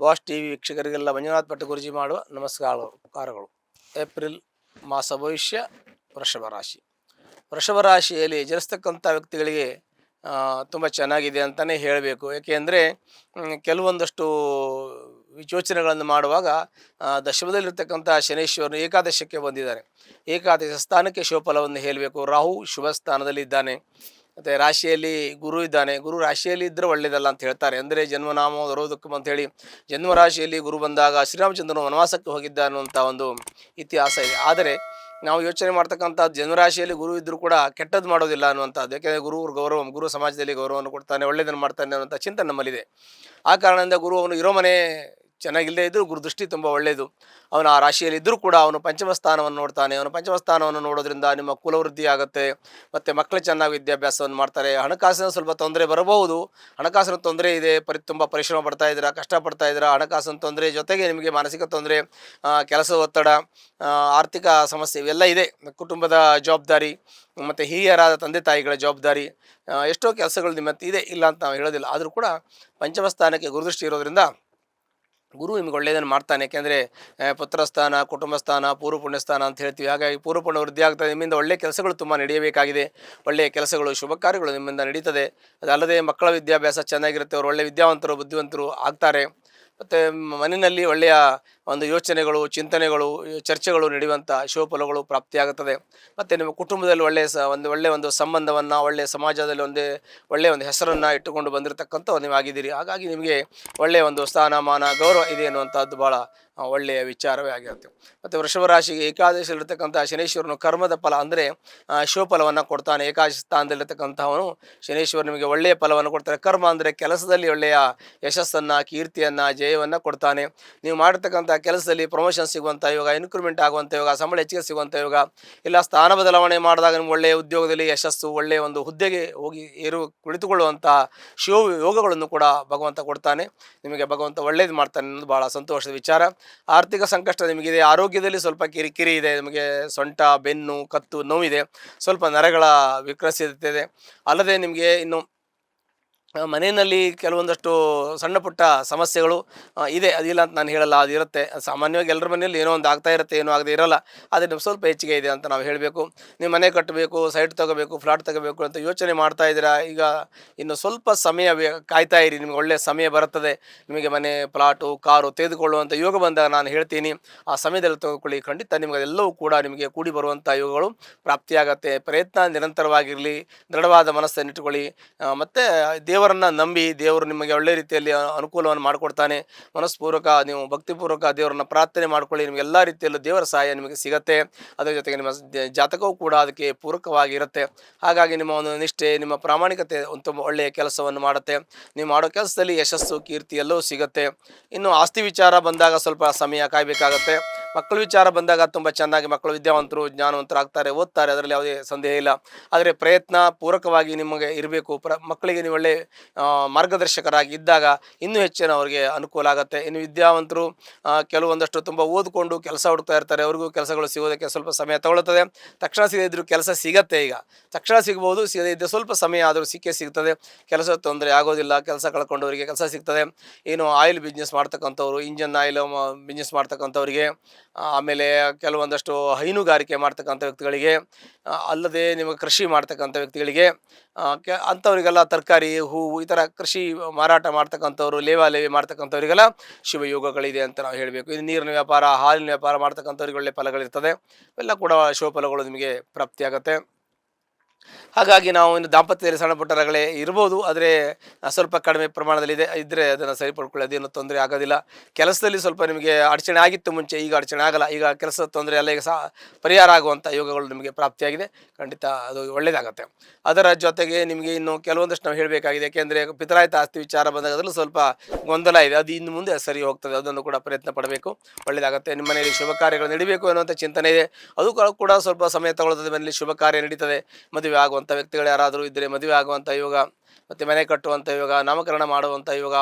Boss TV ವೀಕ್ಷಕರಿಗೆಲ್ಲ Manjunath Bhat Guruji ಮಾಡುವ ನಮಸ್ಕಾರಗಳು. April ಮಾಸ ಭವಿಷ್ಯ ವೃಷಭ ರಾಶಿ. ವೃಷಭ ರಾಶಿಯಲ್ಲಿ ಜನಿಸ್ತಕ್ಕಂಥ ವ್ಯಕ್ತಿಗಳಿಗೆ ತುಂಬ ಚೆನ್ನಾಗಿದೆ ಅಂತಲೇ ಹೇಳಬೇಕು. ಏಕೆಂದರೆ ಕೆಲವೊಂದಷ್ಟು ಯೋಚನೆಗಳನ್ನು ಮಾಡುವಾಗ ದಶಮದಲ್ಲಿರ್ತಕ್ಕಂಥ ಶನೇಶ್ವರನು ಏಕಾದಶಕ್ಕೆ ಬಂದಿದ್ದಾರೆ. ಏಕಾದಶ ಸ್ಥಾನಕ್ಕೆ ಶುಭಫಲವನ್ನು ಹೇಳಬೇಕು. ರಾಹು ಶುಭ ಸ್ಥಾನದಲ್ಲಿದ್ದಾನೆ. ಮತ್ತು ರಾಶಿಯಲ್ಲಿ ಗುರು ಇದ್ದಾನೆ. ಗುರು ರಾಶಿಯಲ್ಲಿ ಇದ್ದರೆ ಒಳ್ಳೆಯದಲ್ಲ ಅಂತ ಹೇಳ್ತಾರೆ. ಅಂದರೆ ಜನ್ಮನಾಮ ರೋಧಕಂ ಅಂಥೇಳಿ ಜನ್ಮ ರಾಶಿಯಲ್ಲಿ ಗುರು ಬಂದಾಗ ಶ್ರೀರಾಮಚಂದ್ರನು ವನವಾಸಕ್ಕೆ ಹೋಗಿದ್ದ ಅನ್ನುವಂಥ ಒಂದು ಇತಿಹಾಸ ಇದೆ. ಆದರೆ ನಾವು ಯೋಚನೆ ಮಾಡ್ತಕ್ಕಂಥ ಜನ್ಮರಾಶಿಯಲ್ಲಿ ಗುರು ಇದ್ದರೂ ಕೂಡ ಕೆಟ್ಟದ್ದು ಮಾಡೋದಿಲ್ಲ ಅನ್ನುವಂಥದ್ದು. ಯಾಕೆಂದರೆ ಗುರು ಸಮಾಜದಲ್ಲಿ ಗೌರವವನ್ನು ಕೊಡ್ತಾನೆ, ಒಳ್ಳೆಯದನ್ನು ಮಾಡ್ತಾನೆ ಅನ್ನುವಂಥ ಚಿಂತನೆ ನಮ್ಮಲ್ಲಿದೆ. ಆ ಕಾರಣದಿಂದ ಗುರು ಅವನು ಇರೋ ಮನೆ ಚೆನ್ನಾಗಿಲ್ಲದೆ ಇದ್ದರೂ ಗುರು ದೃಷ್ಟಿ ತುಂಬ ಒಳ್ಳೆಯದು. ಅವನು ಆ ರಾಶಿಯಲ್ಲಿ ಇದ್ದರೂ ಕೂಡ ಅವನು ಪಂಚಮ ಸ್ಥಾನವನ್ನು ನೋಡ್ತಾನೆ. ಅವನು ಪಂಚಮ ಸ್ಥಾನವನ್ನು ನೋಡೋದ್ರಿಂದ ನಿಮ್ಮ ಕುಲವೃದ್ಧಿ ಆಗುತ್ತೆ, ಮತ್ತು ಮಕ್ಕಳು ಚೆನ್ನಾಗಿ ವಿದ್ಯಾಭ್ಯಾಸವನ್ನು ಮಾಡ್ತಾರೆ. ಹಣಕಾಸಿನ ಸ್ವಲ್ಪ ತೊಂದರೆ ಬರಬಹುದು. ಹಣಕಾಸಿನ ತೊಂದರೆ ಇದೆ, ತುಂಬ ಪರಿಶ್ರಮ ಪಡ್ತಾ ಇದ್ದೀರಾ, ಕಷ್ಟಪಡ್ತಾ ಇದ್ದೀರಾ. ಹಣಕಾಸಿನ ತೊಂದರೆ ಜೊತೆಗೆ ನಿಮಗೆ ಮಾನಸಿಕ ತೊಂದರೆ, ಕೆಲಸದ ಒತ್ತಡ, ಆರ್ಥಿಕ ಸಮಸ್ಯೆ ಇವೆಲ್ಲ ಇದೆ. ಕುಟುಂಬದ ಜವಾಬ್ದಾರಿ ಮತ್ತು ಹಿರಿಯರಾದ ತಂದೆ ತಾಯಿಗಳ ಜವಾಬ್ದಾರಿ, ಎಷ್ಟೋ ಕೆಲಸಗಳು ನಿಮ್ಮ ಇದೆ, ಇಲ್ಲ ಅಂತ ನಾವು ಹೇಳೋದಿಲ್ಲ. ಆದರೂ ಕೂಡ ಪಂಚಮ ಸ್ಥಾನಕ್ಕೆ ಗುರುದೃಷ್ಟಿ ಇರೋದ್ರಿಂದ ಗುರು ನಿಮಗೆ ಒಳ್ಳೆಯದನ್ನು ಮಾಡ್ತಾನೆ. ಯಾಕೆಂದರೆ ಪುತ್ರಸ್ಥಾನ, ಕುಟುಂಬ ಸ್ಥಾನ, ಪೂರ್ವ ಪುಣ್ಯಸ್ಥಾನ ಅಂತ ಹೇಳ್ತೀವಿ. ಹಾಗಾಗಿ ಪೂರ್ವ ಪುಣ್ಯ ವೃದ್ಧಿ ಆಗ್ತದೆ. ನಿಮ್ಮಿಂದ ಒಳ್ಳೆಯ ಕೆಲಸಗಳು ತುಂಬ ನಡೆಯಬೇಕಾಗಿದೆ. ಒಳ್ಳೆಯ ಕೆಲಸಗಳು, ಶುಭ ಕಾರ್ಯಗಳು ನಿಮ್ಮಿಂದ ನಡೀತದೆ. ಅದಲ್ಲದೆ ಮಕ್ಕಳ ವಿದ್ಯಾಭ್ಯಾಸ ಚೆನ್ನಾಗಿರುತ್ತೆ. ಅವರು ಒಳ್ಳೆಯ ವಿದ್ಯಾವಂತರು, ಬುದ್ಧಿವಂತರು ಆಗ್ತಾರೆ. ಮತ್ತು ಮನೆಯಲ್ಲಿ ಒಳ್ಳೆಯ ಒಂದು ಯೋಚನೆಗಳು, ಚಿಂತನೆಗಳು, ಚರ್ಚೆಗಳು ನಡೆಯುವಂಥ ಶುಭಫಲಗಳು ಪ್ರಾಪ್ತಿಯಾಗುತ್ತದೆ. ಮತ್ತು ನಿಮ್ಮ ಕುಟುಂಬದಲ್ಲಿ ಒಳ್ಳೆಯ ಒಂದು ಸಂಬಂಧವನ್ನು, ಒಳ್ಳೆಯ ಸಮಾಜದಲ್ಲಿ ಒಳ್ಳೆಯ ಒಂದು ಹೆಸರನ್ನು ಇಟ್ಟುಕೊಂಡು ಬಂದಿರತಕ್ಕಂಥವ್ರು ನೀವು ಆಗಿದ್ದೀರಿ. ಹಾಗಾಗಿ ನಿಮಗೆ ಒಳ್ಳೆಯ ಒಂದು ಸ್ಥಾನಮಾನ, ಗೌರವ ಇದೆ ಅನ್ನುವಂಥದ್ದು ಭಾಳ ಒಳ್ಳೆಯ ವಿಚಾರವೇ ಆಗಿರುತ್ತೆ. ಮತ್ತು ವೃಷಭ ರಾಶಿಗೆ ಏಕಾದಶಿಯಲ್ಲಿರ್ತಕ್ಕಂಥ ಶನೇಶ್ವರನು ಕರ್ಮದ ಫಲ ಅಂದರೆ ಶುಭಫಲವನ್ನು ಕೊಡ್ತಾನೆ. ಏಕಾದಶಿ ಸ್ಥಾನದಲ್ಲಿರ್ತಕ್ಕಂಥವನು ಶನೇಶ್ವರ ನಿಮಗೆ ಒಳ್ಳೆಯ ಫಲವನ್ನು ಕೊಡ್ತಾನೆ. ಕರ್ಮ ಅಂದರೆ ಕೆಲಸದಲ್ಲಿ ಒಳ್ಳೆಯ ಯಶಸ್ಸನ್ನು, ಕೀರ್ತಿಯನ್ನು, ಜಯವನ್ನು ಕೊಡ್ತಾನೆ. ನೀವು ಮಾಡಿರ್ತಕ್ಕಂಥ ಕೆಲಸದಲ್ಲಿ ಪ್ರಮೋಷನ್ ಸಿಗುವಂಥ ಯೋಗ, ಇನ್ಕ್ರಿಮೆಂಟ್ ಆಗುವಂಥ ಯೋಗ, ಸಂಬಳ ಹೆಚ್ಚಿಗೆ ಸಿಗುವಂಥ ಯೋಗ, ಇಲ್ಲ ಸ್ಥಾನ ಬದಲಾವಣೆ ಮಾಡಿದಾಗ ನಿಮ್ಗೆ ಒಳ್ಳೆಯ ಉದ್ಯೋಗದಲ್ಲಿ ಯಶಸ್ಸು, ಒಳ್ಳೆಯ ಒಂದು ಹುದ್ದೆಗೆ ಹೋಗಿ ಕುಳಿತುಕೊಳ್ಳುವಂಥ ಯೋಗಗಳನ್ನು ಕೂಡ ಭಗವಂತ ಕೊಡ್ತಾನೆ. ನಿಮಗೆ ಭಗವಂತ ಒಳ್ಳೇದು ಮಾಡ್ತಾನೆ ಅನ್ನೋದು ಭಾಳ ಸಂತೋಷದ ವಿಚಾರ. ಆರ್ಥಿಕ ಸಂಕಷ್ಟ ನಿಮಗಿದೆ. ಆರೋಗ್ಯದಲ್ಲಿ ಸ್ವಲ್ಪ ಕಿರಿಕಿರಿ ಇದೆ. ನಿಮಗೆ ಸೊಂಟ, ಬೆನ್ನು, ಕತ್ತು ನೋವಿದೆ. ಸ್ವಲ್ಪ ನರಗಳ ವಿಕಸಿಸುತ್ತದೆ. ಅಲ್ಲದೆ ನಿಮಗೆ ಇನ್ನು ಮನೆಯಲ್ಲಿ ಕೆಲವೊಂದಷ್ಟು ಸಣ್ಣ ಪುಟ್ಟ ಸಮಸ್ಯೆಗಳು ಇದೆ. ಅದಿಲ್ಲ ಅಂತ ನಾನು ಹೇಳಲ್ಲ, ಅದು ಇರುತ್ತೆ. ಸಾಮಾನ್ಯವಾಗಿ ಎಲ್ಲರ ಮನೆಯಲ್ಲಿ ಏನೋ ಒಂದು ಆಗ್ತಾ ಇರುತ್ತೆ, ಏನೋ ಆಗದೆ ಇರೋಲ್ಲ. ಆದರೆ ನಿಮ್ಗೆ ಸ್ವಲ್ಪ ಹೆಚ್ಚಿಗೆ ಇದೆ ಅಂತ ನಾವು ಹೇಳಬೇಕು. ನೀವು ಮನೆ ಕಟ್ಟಬೇಕು, ಸೈಟ್ ತೊಗೋಬೇಕು, ಫ್ಲಾಟ್ ತೊಗೋಬೇಕು ಅಂತ ಯೋಚನೆ ಮಾಡ್ತಾ ಇದ್ದೀರಾ. ಈಗ ಇನ್ನು ಸ್ವಲ್ಪ ಸಮಯ ಕಾಯ್ತಾ ಇರಿ, ನಿಮಗೆ ಒಳ್ಳೆಯ ಸಮಯ ಬರುತ್ತದೆ. ನಿಮಗೆ ಮನೆ, ಪ್ಲಾಟು, ಕಾರು ತೆಗೆದುಕೊಳ್ಳುವಂಥ ಯೋಗ ಬಂದಾಗ ನಾನು ಹೇಳ್ತೀನಿ, ಆ ಸಮಯದಲ್ಲಿ ತೆಗೆದುಕೊಳ್ಳಿ. ಖಂಡಿತ ನಿಮಗೆ ಅದೆಲ್ಲವೂ ಕೂಡ ನಿಮಗೆ ಕೂಡಿ ಬರುವಂಥ ಯೋಗಗಳು ಪ್ರಾಪ್ತಿಯಾಗತ್ತೆ. ಪ್ರಯತ್ನ ನಿರಂತರವಾಗಿರಲಿ, ದೃಢವಾದ ಮನಸ್ಸನ್ನಿಟ್ಟುಕೊಳ್ಳಿ. ಮತ್ತು ದೇವರನ್ನು ನಂಬಿ, ದೇವರು ನಿಮಗೆ ಒಳ್ಳೆ ರೀತಿಯಲ್ಲಿ ಅನುಕೂಲವನ್ನು ಮಾಡಿಕೊಡ್ತಾನೆ. ಮನಸ್ಪೂರ್ವಕ ನೀವು ಭಕ್ತಿಪೂರ್ವಕ ದೇವರನ್ನು ಪ್ರಾರ್ಥನೆ ಮಾಡ್ಕೊಳ್ಳಿ. ನಿಮಗೆ ಎಲ್ಲ ರೀತಿಯಲ್ಲೂ ದೇವರ ಸಹಾಯ ನಿಮಗೆ ಸಿಗುತ್ತೆ. ಅದರ ಜೊತೆಗೆ ನಿಮ್ಮ ಜಾತಕವೂ ಕೂಡ ಅದಕ್ಕೆ ಪೂರಕವಾಗಿರುತ್ತೆ. ಹಾಗಾಗಿ ನಿಮ್ಮ ಒಂದು ನಿಷ್ಠೆ, ನಿಮ್ಮ ಪ್ರಾಮಾಣಿಕತೆ ಒಂದು ತುಂಬ ಒಳ್ಳೆಯ ಕೆಲಸವನ್ನು ಮಾಡುತ್ತೆ. ನೀವು ಮಾಡೋ ಕೆಲಸದಲ್ಲಿ ಯಶಸ್ಸು, ಕೀರ್ತಿ ಎಲ್ಲವೂ ಸಿಗುತ್ತೆ. ಇನ್ನು ಆಸ್ತಿ ವಿಚಾರ ಬಂದಾಗ ಸ್ವಲ್ಪ ಸಮಯ ಕಾಯಬೇಕಾಗತ್ತೆ. ಮಕ್ಕಳ ವಿಚಾರ ಬಂದಾಗ ತುಂಬ ಚೆನ್ನಾಗಿ ಮಕ್ಕಳು ವಿದ್ಯಾವಂತರು, ಜ್ಞಾನವಂತರಾಗ್ತಾರೆ, ಓದ್ತಾರೆ, ಅದರಲ್ಲಿ ಯಾವುದೇ ಸಂದೇಹ ಇಲ್ಲ. ಆದರೆ ಪ್ರಯತ್ನ ಪೂರಕವಾಗಿ ನಿಮಗೆ ಇರಬೇಕು. ಮಕ್ಕಳಿಗೆ ನೀವು ಒಳ್ಳೆ ಮಾರ್ಗದರ್ಶಕರಾಗಿ ಇದ್ದಾಗ ಇನ್ನೂ ಹೆಚ್ಚಿನ ಅವರಿಗೆ ಅನುಕೂಲ ಆಗುತ್ತೆ. ಇನ್ನು ವಿದ್ಯಾವಂತರು ಕೆಲವೊಂದಷ್ಟು ತುಂಬ ಓದಿಕೊಂಡು ಕೆಲಸ ಹುಡುಕ್ತಾ ಇರ್ತಾರೆ. ಅವ್ರಿಗೂ ಕೆಲಸಗಳು ಸಿಗೋದಕ್ಕೆ ಸ್ವಲ್ಪ ಸಮಯ ತಗೊಳ್ಳುತ್ತದೆ. ತಕ್ಷಣ ಸಿಗದಿದ್ದರೂ ಕೆಲಸ ಸಿಗತ್ತೆ. ಈಗ ತಕ್ಷಣ ಸಿಗ್ಬೋದು, ಸಿಗದೇ ಇದ್ದರೆ ಸ್ವಲ್ಪ ಸಮಯ ಆದರೂ ಸಿಗ್ತದೆ. ಕೆಲಸ ತೊಂದರೆ ಆಗೋದಿಲ್ಲ. ಕೆಲಸ ಕಳ್ಕೊಂಡವರಿಗೆ ಕೆಲಸ ಸಿಗ್ತದೆ. ಏನು ಆಯಿಲ್ ಬಿಸ್ನೆಸ್ ಮಾಡ್ತಕ್ಕಂಥವ್ರು, ಇಂಜನ್ ಆಯಿಲ್ ಬಿಸ್ನೆಸ್ ಮಾಡ್ತಕ್ಕಂಥವ್ರಿಗೆ, ಆಮೇಲೆ ಕೆಲವೊಂದಷ್ಟು ಹೈನುಗಾರಿಕೆ ಮಾಡ್ತಕ್ಕಂಥ ವ್ಯಕ್ತಿಗಳಿಗೆ, ಅಲ್ಲದೆ ನಿಮಗೆ ಕೃಷಿ ಮಾಡ್ತಕ್ಕಂಥ ವ್ಯಕ್ತಿಗಳಿಗೆ, ಅಂಥವರಿಗೆಲ್ಲ ತರಕಾರಿ, ಹೂವು, ಈ ಥರ ಕೃಷಿ ಮಾರಾಟ ಮಾಡ್ತಕ್ಕಂಥವ್ರು, ಲೇವಾಲೇವಿ ಮಾಡ್ತಕ್ಕಂಥವ್ರಿಗೆಲ್ಲ ಶುಭ ಯೋಗಗಳಿದೆ ಅಂತ ನಾವು ಹೇಳಬೇಕು. ಇದು ನೀರಿನ ವ್ಯಾಪಾರ, ಹಾಲಿನ ವ್ಯಾಪಾರ ಮಾಡ್ತಕ್ಕಂಥವ್ರಿಗೆ ಒಳ್ಳೆ ಫಲಗಳಿರ್ತದೆ. ಇವೆಲ್ಲ ಕೂಡ ಶುಭ ಫಲಗಳು ನಿಮಗೆ ಪ್ರಾಪ್ತಿಯಾಗುತ್ತೆ. ಹಾಗಾಗಿ ನಾವು ಇನ್ನು ದಾಂಪತ್ಯದಲ್ಲಿ ಸಣ್ಣ ಪುಟ್ಟ ರಗಳೆ ಇರ್ಬೋದು, ಆದರೆ ಸ್ವಲ್ಪ ಕಡಿಮೆ ಪ್ರಮಾಣದಲ್ಲಿ ಇದ್ದರೆ ಅದನ್ನು ಸರಿಪಡ್ಕೊಳ್ಳಿ, ಅದೇನು ತೊಂದರೆ ಆಗೋದಿಲ್ಲ. ಕೆಲಸದಲ್ಲಿ ಸ್ವಲ್ಪ ನಿಮಗೆ ಅಡಚಣೆ ಆಗಿತ್ತು ಮುಂಚೆ, ಈಗ ಅಡಚಣೆ ಆಗಲ್ಲ. ಈಗ ಕೆಲಸದ ತೊಂದರೆ ಎಲ್ಲ ಈಗ ಪರಿಹಾರ ಆಗುವಂಥ ಯೋಗಗಳು ನಿಮಗೆ ಪ್ರಾಪ್ತಿಯಾಗಿದೆ. ಖಂಡಿತ ಅದು ಒಳ್ಳೆಯದಾಗತ್ತೆ. ಅದರ ಜೊತೆಗೆ ನಿಮಗೆ ಇನ್ನು ಕೆಲವೊಂದಷ್ಟು ನಾವು ಹೇಳಬೇಕಾಗಿದೆ. ಯಾಕೆಂದರೆ ಪಿತರಾಯಿತ ಆಸ್ತಿ ವಿಚಾರ ಬಂದಾಗ ಅದರಲ್ಲೂ ಸ್ವಲ್ಪ ಗೊಂದಲ ಇದೆ. ಅದು ಇನ್ನು ಮುಂದೆ ಸರಿ ಹೋಗ್ತದೆ. ಅದನ್ನು ಕೂಡ ಪ್ರಯತ್ನ ಪಡಬೇಕು, ಒಳ್ಳೆಯದಾಗುತ್ತೆ. ನಿಮ್ಮ ಮನೆಯಲ್ಲಿ ಶುಭ ಕಾರ್ಯಗಳು ನಡೀಬೇಕು ಅನ್ನುವಂಥ ಚಿಂತನೆ ಇದೆ. ಅದು ಕೂಡ ಸ್ವಲ್ಪ ಸಮಯ ತಗೊಳ್ತದೆ. ಮನೆಯಲ್ಲಿ ಶುಭ ಕಾರ್ಯ ನಡೀತದೆ. ಮದುವೆ ಆಗುವಂಥ ವ್ಯಕ್ತಿಗಳು ಯಾರಾದರೂ ಇದ್ದರೆ ಮದುವೆ ಆಗುವಂಥ ಯೋಗ, ಮತ್ತು ಮನೆ ಕಟ್ಟುವಂಥ ಯೋಗ, ನಾಮಕರಣ ಮಾಡುವಂಥ ಯೋಗ,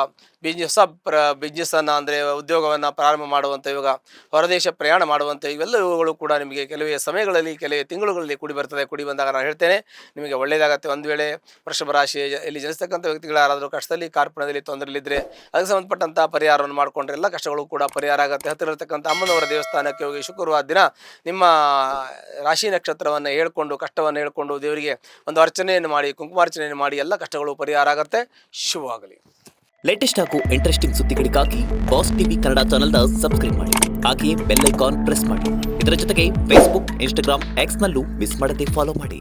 ಬಿಸ್ನೆಸ್ಸನ್ನು ಅಂದರೆ ಉದ್ಯೋಗವನ್ನು ಪ್ರಾರಂಭ ಮಾಡುವಂಥ ಯೋಗ, ಹೊರದೇಶ ಪ್ರಯಾಣ ಮಾಡುವಂಥ ಇವೆಲ್ಲ ಯೋಗಗಳು ಕೂಡ ನಿಮಗೆ ಕೆಲವೇ ಸಮಯಗಳಲ್ಲಿ ಕೆಲವೇ ತಿಂಗಳುಗಳಲ್ಲಿ ಕೂಡಿ ಬರ್ತದೆ. ಕೂಡಿ ಬಂದಾಗ ನಾನು ಹೇಳ್ತೇನೆ ನಿಮಗೆ ಒಳ್ಳೆಯದಾಗತ್ತೆ. ಒಂದು ವೇಳೆ ವೃಷಭ ರಾಶಿಯಲ್ಲಿ ಜನಿಸ್ತಕ್ಕಂಥ ವ್ಯಕ್ತಿಗಳು ಯಾರಾದರೂ ಕಷ್ಟದಲ್ಲಿ ಕಾರ್ಪಣ್ಯದಲ್ಲಿ ತೊಂದರೆಯಲ್ಲಿದ್ದರೆ ಅದಕ್ಕೆ ಸಂಬಂಧಪಟ್ಟಂಥ ಪರಿಹಾರವನ್ನು ಮಾಡಿಕೊಂಡ್ರೆ ಎಲ್ಲ ಕಷ್ಟಗಳು ಕೂಡ ಪರಿಹಾರ ಆಗುತ್ತೆ. ಹತ್ತಿರ ಇರತಕ್ಕಂಥ ಅಮ್ಮನವರ ದೇವಸ್ಥಾನಕ್ಕೆ ಹೋಗಿ ಶುಕ್ರವಾರ ದಿನ ನಿಮ್ಮ ರಾಶಿ ನಕ್ಷತ್ರವನ್ನು ಹೇಳ್ಕೊಂಡು ಕಷ್ಟವನ್ನು ಹೇಳ್ಕೊಂಡು ದೇವರಿಗೆ ಒಂದು ಅರ್ಚನೆಯನ್ನು ಮಾಡಿ, ಕುಂಕುಮಾರ್ಚನೆಯನ್ನು ಮಾಡಿ, ಎಲ್ಲ ಕಷ್ಟಗಳು ಪರಿಹಾರ ಆಗುತ್ತೆ. ಶುಭವಾಗಲಿ. ಲೇಟೆಸ್ಟ್ ಹಾಗೂ ಇಂಟ್ರೆಸ್ಟಿಂಗ್ ಸುದ್ದಿಗಳಿಗಾಗಿ ಬಾಸ್ ಟಿವಿ ಕನ್ನಡ ಚಾನೆಲ್ನ ಸಬ್ಸ್ಕ್ರೈಬ್ ಮಾಡಿ. ಹಾಗೆಯೇ ಬೆಲ್ ಐಕಾನ್ ಪ್ರೆಸ್ ಮಾಡಿ. ಇದರ ಜೊತೆಗೆ ಫೇಸ್ಬುಕ್, ಇನ್ಸ್ಟಾಗ್ರಾಮ್, ಎಕ್ಸ್ನಲ್ಲೂ ಮಿಸ್ ಮಾಡದೆ ಫಾಲೋ ಮಾಡಿ.